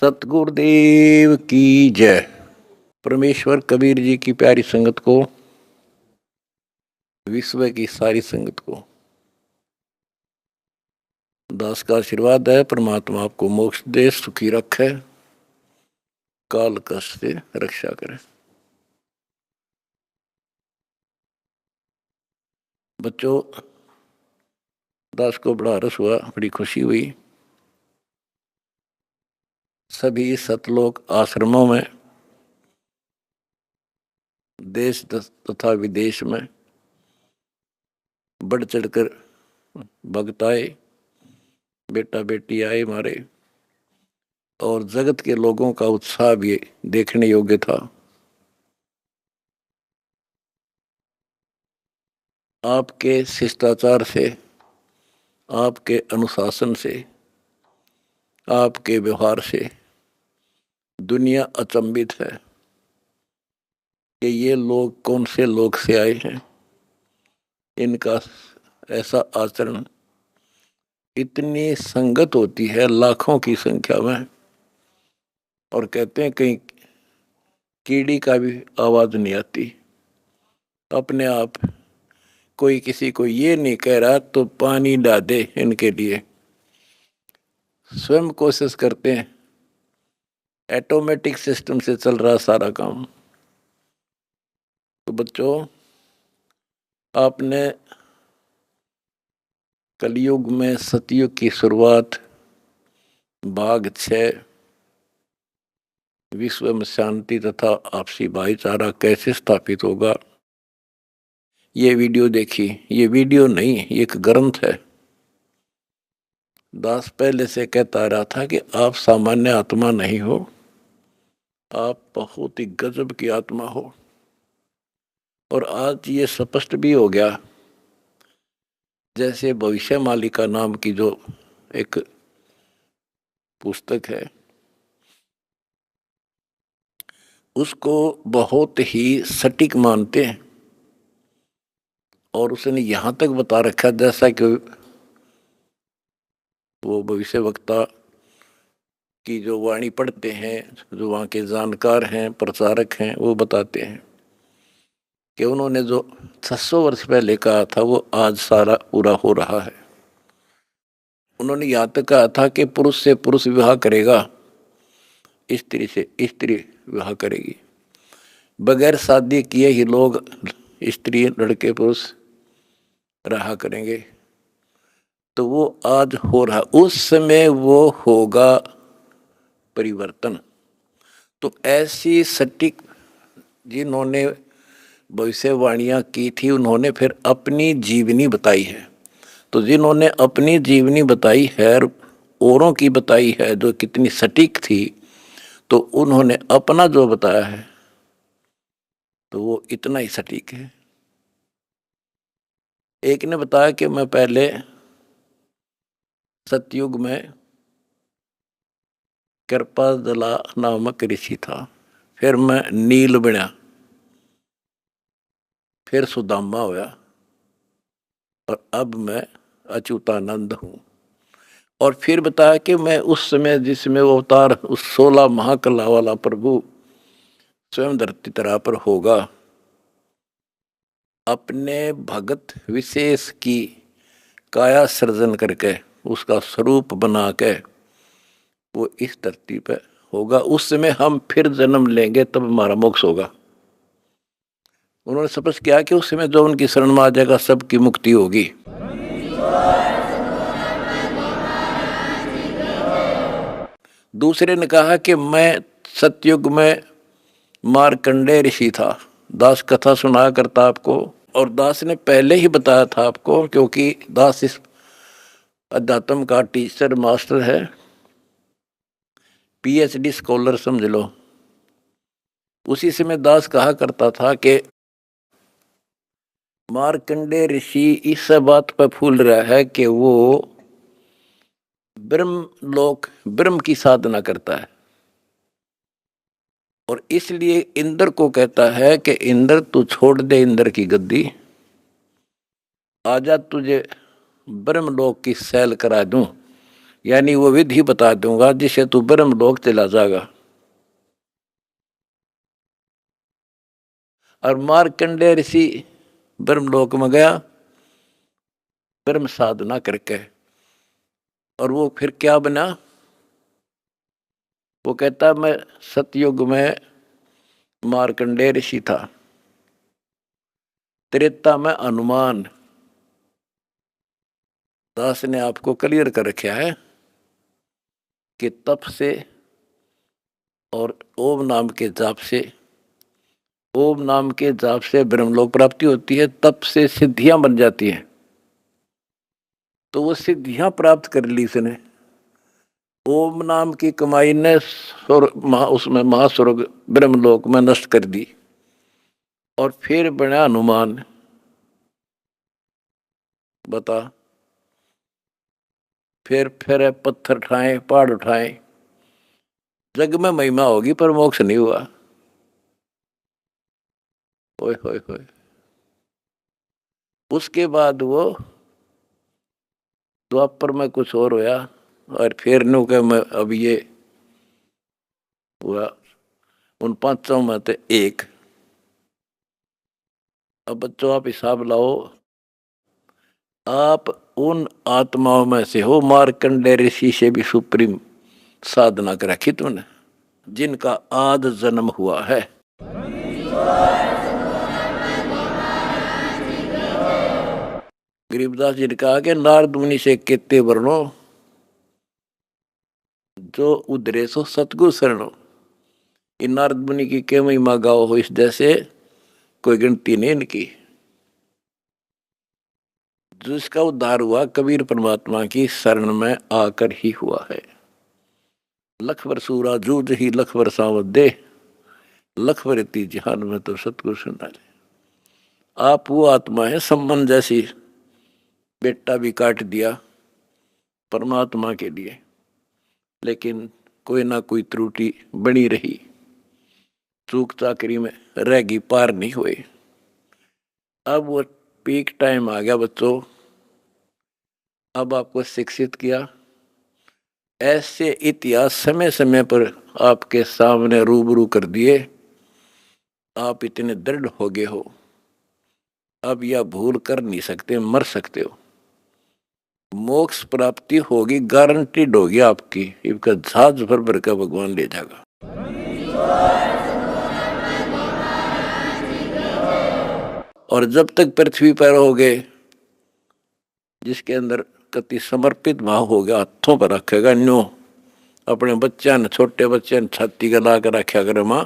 सतगुरुदेव की जय। परमेश्वर कबीर जी की प्यारी संगत को, विश्व की सारी संगत को दास का आशीर्वाद है। परमात्मा आपको मोक्ष दे, सुखी रखे, काल कष्ट से रक्षा करे। बच्चों, दास को बड़ा रस हुआ, बड़ी खुशी हुई। सभी सतलोक आश्रमों में, देश तथा विदेश में बढ़ चढ़कर भक्त आए, बेटा बेटी आए हमारे, और जगत के लोगों का उत्साह भी देखने योग्य था। आपके शिष्टाचार से, आपके अनुशासन से, आपके व्यवहार से दुनिया अचंभित है कि ये लोग कौन से लोग से आए हैं। इनका ऐसा आचरण, इतनी संगत होती है लाखों की संख्या में, और कहते हैं कहीं कीड़ी का भी आवाज नहीं आती। अपने आप कोई किसी को ये नहीं कह रहा तो पानी डाल दे, इनके लिए स्वयं कोशिश करते हैं। ऑटोमेटिक सिस्टम से चल रहा सारा काम। तो बच्चों, आपने कलयुग में सतयुग की शुरुआत भाग 6 विश्व में शांति तथा आपसी भाईचारा कैसे स्थापित होगा, ये वीडियो देखी। ये वीडियो नहीं, ये एक ग्रंथ है। दास पहले से कहता रहा था कि आप सामान्य आत्मा नहीं हो, आप बहुत ही गजब की आत्मा हो। और आज ये स्पष्ट भी हो गया। जैसे भविष्य मालिका नाम की जो एक पुस्तक है, उसको बहुत ही सटीक मानते हैं। और उसने यहां तक बता रखा, जैसा कि वो भविष्य वक्ता की जो वाणी पढ़ते हैं, जो वहाँ के जानकार हैं, प्रचारक हैं, वो बताते हैं कि उन्होंने जो 600 वर्ष पहले कहा था वो आज सारा पूरा हो रहा है। उन्होंने यहाँ तक कहा था कि पुरुष से पुरुष विवाह करेगा, स्त्री से स्त्री विवाह करेगी। बगैर शादी किए ही लोग, स्त्री लड़के पुरुष रहा करेंगे। तो वो आज हो रहा, उस समय वो होगा परिवर्तन। तो ऐसी सटीक जिन्होंने भविष्यवाणियां की थी, उन्होंने फिर अपनी जीवनी बताई है। तो जिन्होंने अपनी जीवनी बताई है, औरों की बताई है जो कितनी सटीक थी, तो उन्होंने अपना जो बताया है तो वो इतना ही सटीक है। एक ने बताया कि मैं पहले सतयुग में कृपाजला नामक ऋषि था, फिर मैं नील बना, फिर सुदामा होया, और अब मैं अच्युतानंद हूँ। और फिर बताया कि मैं उस समय जिसमें वो अवतार, उस 16 महाकला वाला प्रभु स्वयं धरती तरा पर होगा, अपने भगत विशेष की काया सृजन करके, उसका स्वरूप बना के वो इस धरती पे होगा। उस समय हम फिर जन्म लेंगे, तब हमारा मोक्ष होगा। उन्होंने स्पष्ट किया कि उस समय जो उनकी शरण में आ जाएगा, सबकी मुक्ति होगी। दूसरे ने कहा कि मैं सतयुग में मार्कंडेय ऋषि था। दास कथा सुनाया करता आपको, और दास ने पहले ही बताया था आपको, क्योंकि दास इस अध्यात्म का टीचर मास्टर है, पीएचडी स्कॉलर समझ लो। उसी समय दास कहा करता था कि मार्कंडेय ऋषि इस बात पर फूल रहा है कि वो ब्रह्म की साधना करता है, और इसलिए इंद्र को कहता है कि इंद्र तू छोड़ दे इंद्र की गद्दी, आजा तुझे ब्रह्मलोक की सैल करा दूं, यानी वो विधि बता दूंगा जिससे तू ब्रह्मलोक चला जाएगा। और मार्कंडेय ऋषि ब्रह्मलोक में गया ब्रह्म साधना करके, और वो फिर क्या बना? वो कहता मैं सतयुग में मार्कंडेय ऋषि था, त्रेता में हनुमान। दास ने आपको क्लियर कर रखा है कि तप से और ओम नाम के जाप से, ओम नाम के जाप से ब्रह्मलोक प्राप्ति होती है, तप से सिद्धियां बन जाती हैं। तो वो सिद्धियां प्राप्त कर ली इसने, ओम नाम की कमाई ने उसमें महास्वर्ग ब्रह्मलोक में नष्ट कर दी, और फिर बना हनुमान। बता, फिर पत्थर उठाए पहाड़ उठाए, जग में महिमा होगी पर मोक्ष नहीं हुआ। ओए होए होए। उसके बाद वो द्वापर में कुछ और होया, और फिर नु के मैं अब ये हुआ उन पांचों में से एक। अब बच्चों आप हिसाब लाओ, आप उन आत्माओं में से हो मार्कंडेय ऋषि से भी सुप्रीम साधना कर रखी तुमने, जिनका आद जन्म हुआ है। गरीबदास जी ने कहा कि नारद मुनि से केते वर्णो जो उधरे सो सतगुरु शरणो। इन नारद मुनि की के महिमा गाओ हो, इस जैसे कोई गिनती नहीं इनकी। जिसका उद्धार हुआ कबीर परमात्मा की शरण में आकर ही हुआ है। लख सूरा जूझ ही लख सावत दे, लख रीति जहान में तो सतगुरु सुना ले। आप वो आत्मा है, सम्मन जैसी बेटा भी काट दिया परमात्मा के लिए, लेकिन कोई ना कोई त्रुटि बनी रही, चूक चाकरी में रहेगी, पार नहीं हुए। अब वो पीक टाइम आ गया बच्चों, अब आपको शिक्षित किया, ऐसे इतिहास समय समय पर आपके सामने रूबरू कर दिए, आप इतने दृढ़ हो गए हो, अब यह भूल कर नहीं सकते, मर सकते हो। मोक्ष प्राप्ति होगी, गारंटीड होगी आपकी, इसका जहाज भर भर का भगवान ले जाएगा। और जब तक पृथ्वी पर रहोगे, जिसके अंदर कति समर्पित भाव हो गया, हाथों पर रखेगा न्यो, अपने बच्चा ने, छोटे बच्चे ने छाती का ला कर रखा करे माँ,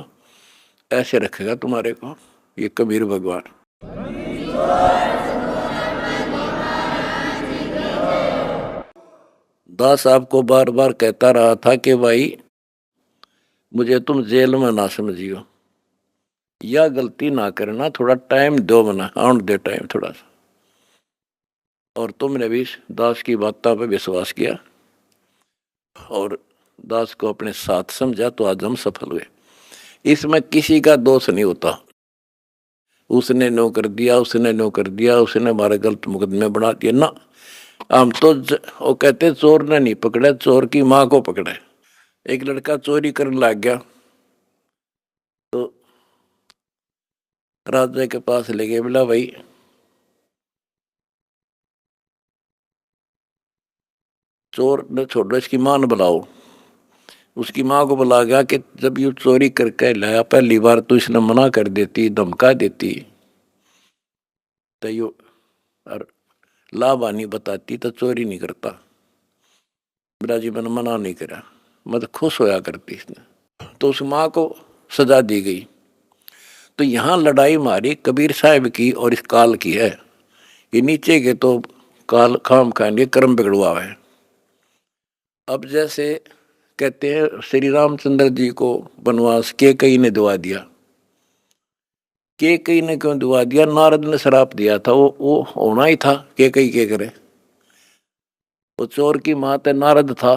ऐसे रखेगा तुम्हारे को ये कबीर भगवान। दास आपको बार बार कहता रहा था कि भाई मुझे तुम जेल में ना समझियो, या गलती ना करना, थोड़ा टाइम दो, मना आउट दे टाइम थोड़ा सा। और तुमने भी दास की बातों पर विश्वास किया और दास को अपने साथ समझा, तो आज हम सफल हुए। इसमें किसी का दोष नहीं होता, उसने नो कर दिया, उसने नो कर दिया, उसने हमारे गलत मुकदमे बना दिए ना। हम तो वो कहते चोर ने नहीं पकड़े, चोर की माँ को पकड़े। एक लड़का चोरी करने लग गया, तो राजा के पास ले गए, बोला भाई चोर ने छोड़ो, इसकी मां ने बुलाओ। उसकी माँ को बुला गया कि जब ये चोरी करके लाया, पहली बार तो इसने मना कर देती, धमका देती, तो यो और लाभानी बताती तो चोरी नहीं करता। बोला जी मैंने मना नहीं करा, मतलब खुश होया करती इसने। तो उस माँ को सजा दी गई। तो यहाँ लड़ाई मारी कबीर साहब की और इस काल की है। ये नीचे के तो काल खाम खाएंगे, कर्म बिगड़वा है। अब जैसे कहते हैं श्री रामचंद्र जी को वनवास के कई ने दुआ दिया, के कई ने क्यों दुआ दिया? नारद ने श्राप दिया था, वो होना ही था, के कई के करे। वो चोर की माँ नारद था,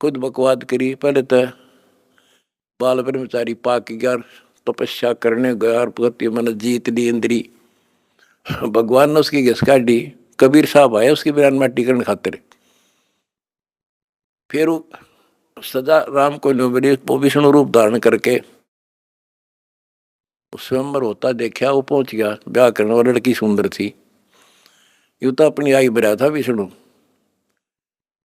खुद बकवाद करी, पहले तो बाल ब्रह्मचारी पाक गया, तपस्या करने गया और पति मन जीत ली इंद्री। भगवान ने उसकी घिस काटी, कबीर साहब आए उसकी बिरान माटी करने खातिर। फिर सजा राम को मिली, वो विष्णु रूप धारण करके स्वयंवर होता देखा, वो पहुंच गया ब्याह करने, और लड़की सुंदर थी। यूं तो अपनी आई भरा था विष्णु,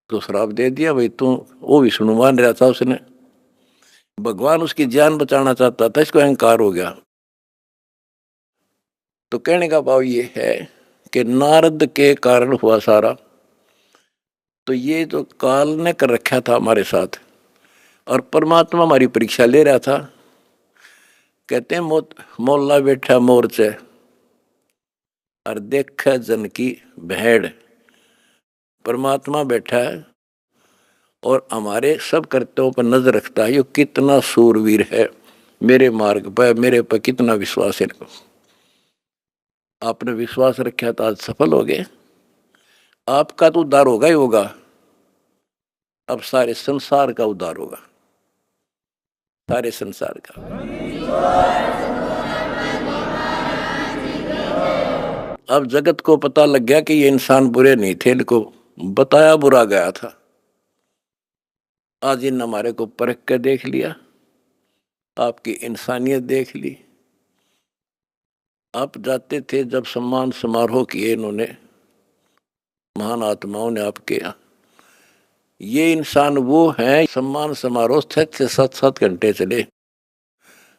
तो श्राप दे दिया भाई तू। वो विष्णु मान रहा था, उसने भगवान उसकी जान बचाना चाहता था, इसको अहंकार हो गया। तो कहने का भाव ये है कि नारद के कारण हुआ सारा। तो ये जो काल ने कर रखा था हमारे साथ, और परमात्मा हमारी परीक्षा ले रहा था। कहते हैं मोल्ला बैठा मोर्चे और देख जन की भेड़। परमात्मा बैठा है और हमारे सब कर्तव्यों पर नजर रखता है। ये कितना सूरवीर है, मेरे मार्ग पर, मेरे पर कितना विश्वास है इनको। आपने विश्वास रखा तो आज सफल हो गए। आपका तो उद्धार होगा ही होगा, अब सारे संसार का उद्धार होगा, सारे संसार का। अब जगत को पता लग गया कि ये इंसान बुरे नहीं थे, इनको बताया बुरा गया था। आज इन हमारे को परख कर देख लिया, आपकी इंसानियत देख ली। आप जाते थे जब सम्मान समारोह किए इन्होंने, महान आत्माओं ने आपके यहाँ। ये इंसान वो हैं, सम्मान समारोह 6-7 घंटे चले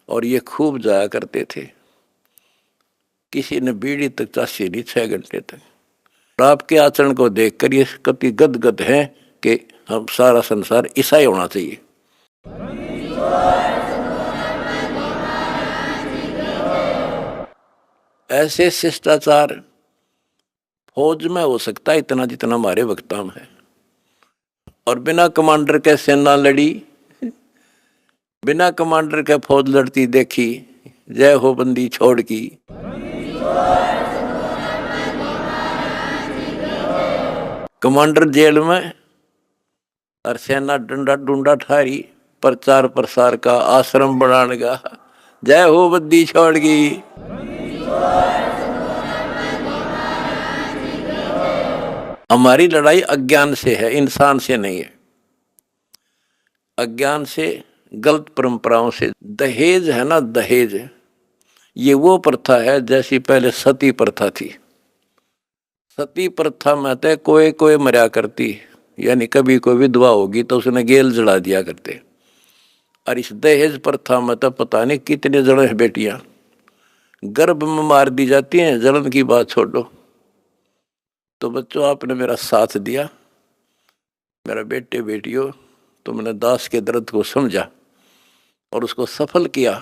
और ये खूब जाया करते थे। किसी ने बीड़ी तक चासी नहीं 6 घंटे तक। और आपके आचरण को देखकर ये कति गदगद है कि हम सारा संसार ऐसा ही होना चाहिए। ऐसे शिष्टाचार फौज में हो सकता है इतना जितना हमारे वक्ता में है। और बिना कमांडर के सेना लड़ी, बिना कमांडर के फौज लड़ती देखी, जय हो बंदी छोड़ की। कमांडर जेल में और सेना डंडा डूंडा ठारी, प्रचार प्रसार का, आश्रम बनाने का, जय हो बंदी छोड़ की। हमारी लड़ाई अज्ञान से है, इंसान से नहीं है। अज्ञान से, गलत परंपराओं से। दहेज है ना, दहेज, ये वो प्रथा है जैसी पहले सती प्रथा थी। सती प्रथा में तो कोई कोई मरा करती, यानी कभी कोई विधवा होगी तो उसने गेल जला दिया करते। और इस दहेज प्रथा में तो पता नहीं कितने जने बेटियां गर्भ में मार दी जाती हैं, जलन की बात छोड़ो। तो बच्चों, आपने मेरा साथ दिया, मेरा बेटे बेटियों, तुमने दास के दर्द को समझा और उसको सफल किया।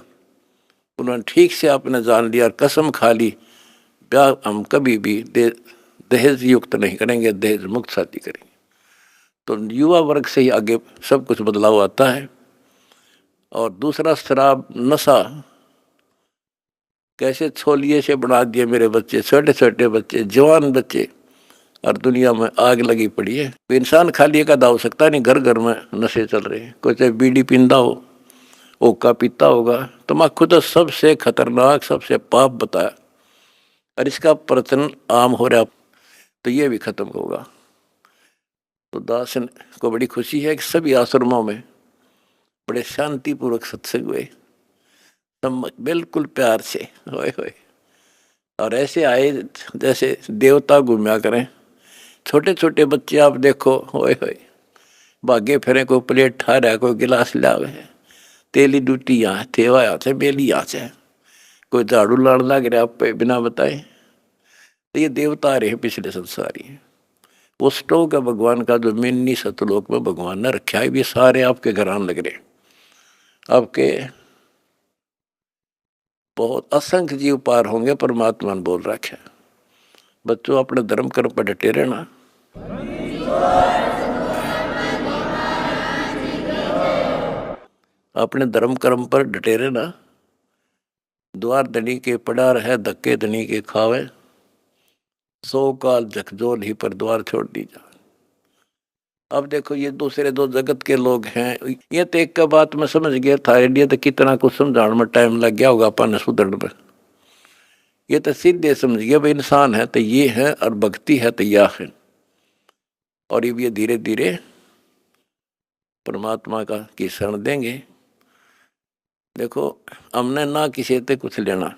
उन्होंने ठीक से आपने जान लिया और कसम खा ली, ब्याह हम कभी भी दहेज युक्त नहीं करेंगे, दहेज मुक्त शादी करेंगे। तो युवा वर्ग से ही आगे सब कुछ बदलाव आता है। और दूसरा, शराब नशा कैसे छोलिए से बना दिए मेरे बच्चे, छोटे छोटे बच्चे, जवान बच्चे, और दुनिया में आग लगी पड़ी है। इंसान खाली एक आधा हो सकता नहीं, घर घर में नशे चल रहे हैं। कोई चाहे बीड़ी पींदा हो, ओका पीता होगा। तम्बाकू तो सबसे खतरनाक, सबसे पाप बताया, और इसका प्रचलन आम हो रहा, तो ये भी खत्म होगा। तो दास को बड़ी खुशी है कि सभी आश्रमों में बड़े शांतिपूर्वक सत्संग हुए, बिल्कुल प्यार से, होए होए। और ऐसे आए जैसे देवता घूमया करें। छोटे छोटे बच्चे आप देखो, होए होए, भागे फिरे, कोई प्लेट ठा रहा है, कोई गिलास लावे, तेली डूटी यहाँ थेवा यहाँ से, बेली यहाँ से, कोई झाड़ू लाड़ लग रहा आप पे बिना बताए। तो ये देवता रहे पिछले संसारी। वो स्टोक है भगवान का, जो मिन्नी सतलोक में भगवान ने रखा है। ये सारे आपके घर आने लग रहे, आपके बहुत असंख्य जीव पार होंगे, परमात्मा ने बोल रखा है। बच्चों, अपने धर्म कर्म पर डटे रहना। अपने धर्म कर्म पर डटे रहना। द्वार धनी के पड़ा रहे, धक्के धनी के खावे, 100 काल झकझोल ही पर द्वार छोड़ दी जा। अब देखो, ये दूसरे दो जगत के लोग हैं। ये तो एक का बात मैं समझ गया था, इंडिया तो कितना कुछ समझाने में टाइम लग गया होगा अपन सुधरने में। ये तो सीधे समझ गया भाई, इंसान है तो ये है और भक्ति है तो यह है। और ये धीरे धीरे परमात्मा का की शरण देंगे। देखो हमने ना किसी से कुछ लेना,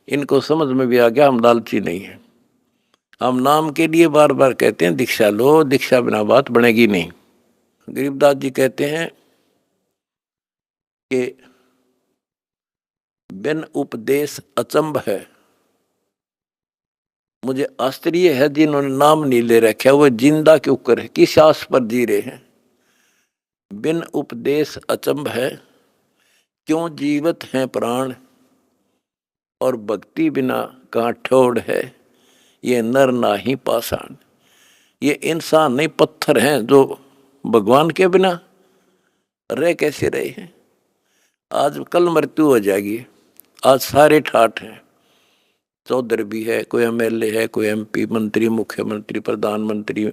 इनको समझ में भी आ गया हम लालची नहीं है। हम नाम के लिए बार बार कहते हैं दीक्षा लो, दीक्षा बिना बात बनेगी नहीं। गरीबदास जी कहते हैं कि बिन उपदेश अचंभ है। मुझे आश्चर्य है जिन्होंने नाम नहीं ले रखा वो जिंदा क्यों कर है, किस आस पर जी रहे हैं। बिन उपदेश अचंभ है, क्यों जीवित हैं प्राण, और भक्ति बिना कहाँ ठोड़ है, ये नर नाही पाषाण। ये इंसान नहीं पत्थर हैं जो भगवान के बिना रह कैसे रहे हैं। आज कल मृत्यु हो जाएगी, आज सारे ठाठ हैं। चौधरी भी है, कोई एमएलए है, कोई एमपी, मंत्री, मुख्यमंत्री, प्रधानमंत्री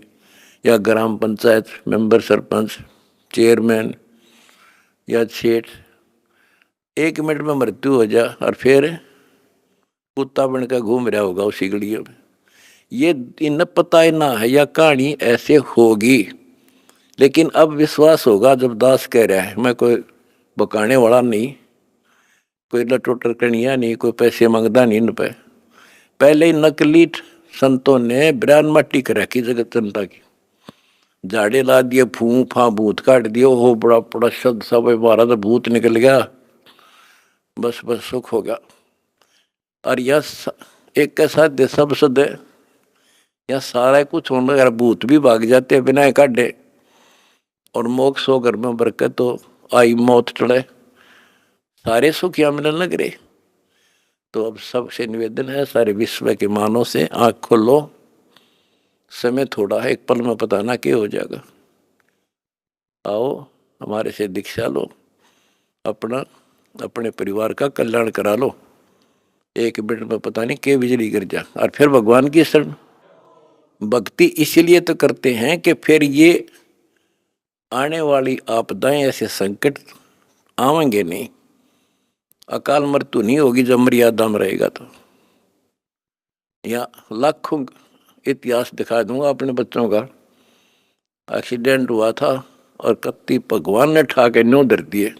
या ग्राम पंचायत मेंबर, सरपंच, चेयरमैन या सेठ। 1 मिनट में मृत्यु हो जा और फिर कुत्ता बनकर घूम रहा होगा उसी गलियों में। ये इन्हें पता ही ना है या कहानी ऐसे होगी, लेकिन अब विश्वास होगा जब दास कह रहा है। मैं कोई बकाने वाला नहीं, कोई लटोटर कनिया नहीं, कोई पैसे मांगता नहीं इन पे। पहले ही नकली संतों ने बिरान मट्टी कर रखी जगत जनता की, झाड़े ला दिए, फूफा भूत काट दिए, हो बड़ा बड़ा शब्द सब मारा तो भूत निकल गया, बस बस सुख हो गया। और यह एक के साथ दे सब सद या सारा कुछ होने अगर भूत भी भाग जाते बिना काटे, और मोक्ष हो घर में बरकत तो आई मौत टले, सारे सुख यहाँ मिलने लग रहे। तो अब सबसे निवेदन है सारे विश्व के मानव से, आँख खोलो, समय थोड़ा है, एक पल में पता ना क्या हो जाएगा। आओ हमारे से दीक्षा लो, अपना अपने परिवार का कल्याण करा लो। 1 मिनट में पता नहीं क्या बिजली गिर जा। और फिर भगवान की शरण भक्ति इसलिए तो करते हैं कि फिर ये आने वाली आपदाएं, ऐसे संकट आवेंगे नहीं, अकाल मृत्यु नहीं होगी जब मर्यादा में रहेगा। तो या लाखों इतिहास दिखा दूंगा अपने बच्चों का। एक्सीडेंट हुआ था और कत्ती भगवान ने ठा के न्यों धर दिए,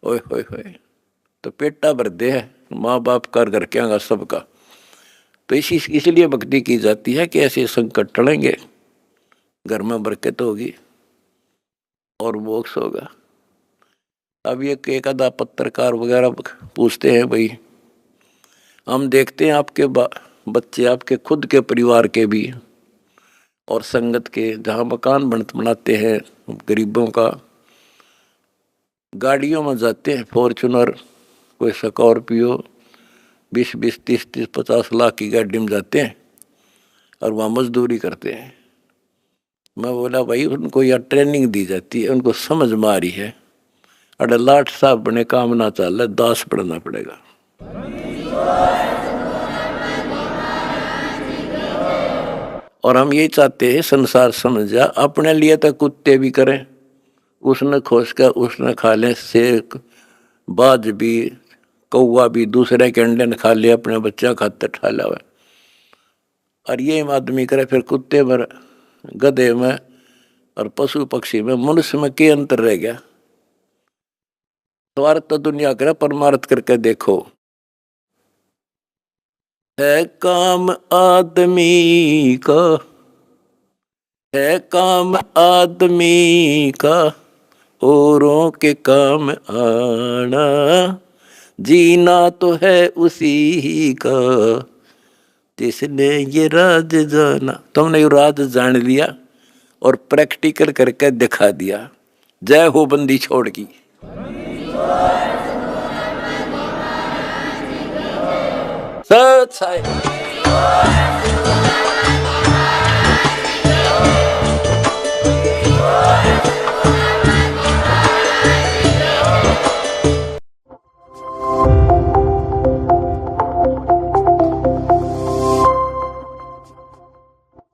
ओए होए होए, तो पेटा भर दे है माँ बाप कर घर क्या सबका। तो इसलिए भक्ति की जाती है कि ऐसे संकट टलेंगे, घर में बरकत होगी और मोक्ष होगा। अब ये एक आधा पत्रकार वगैरह पूछते हैं, भाई हम देखते हैं आपके बच्चे, आपके खुद के परिवार के भी और संगत के, जहाँ मकान बनाते हैं गरीबों का, गाड़ियों में जाते हैं, फॉर्चूनर, कोई स्कॉर्पियो, 20-20, 30-30, 50 लाख की गाड़ी में जाते हैं और वहाँ मजदूरी करते हैं। मैं बोला भाई उनको यह ट्रेनिंग दी जाती है, उनको समझ में आ रही है। अरे लाट साहब बने काम ना चल, दास पढ़ना पड़ेगा। और हम यही चाहते हैं संसार समझ जा, अपने लिए तो कुत्ते भी करें, उसने खोज कर उसने खा लें, शेर बाज भी, कौवा भी दूसरे के अंडे ने खा लिया, अपने बच्चा खाते ठा लिया। और ये आदमी करे फिर कुत्ते में, गधे में और पशु पक्षी में, मनुष्य में क्या अंतर रह गया। स्वार्थ तो दुनिया करे, परमार्थ करके देखो। है काम आदमी का, है काम आदमी का, औरों के काम आना, जीना तो है उसी का, जिसने ये राज जाना। तुमने ये राज जान लिया और प्रैक्टिकल करके दिखा दिया। जय हो बंदी छोड़ की। सच है।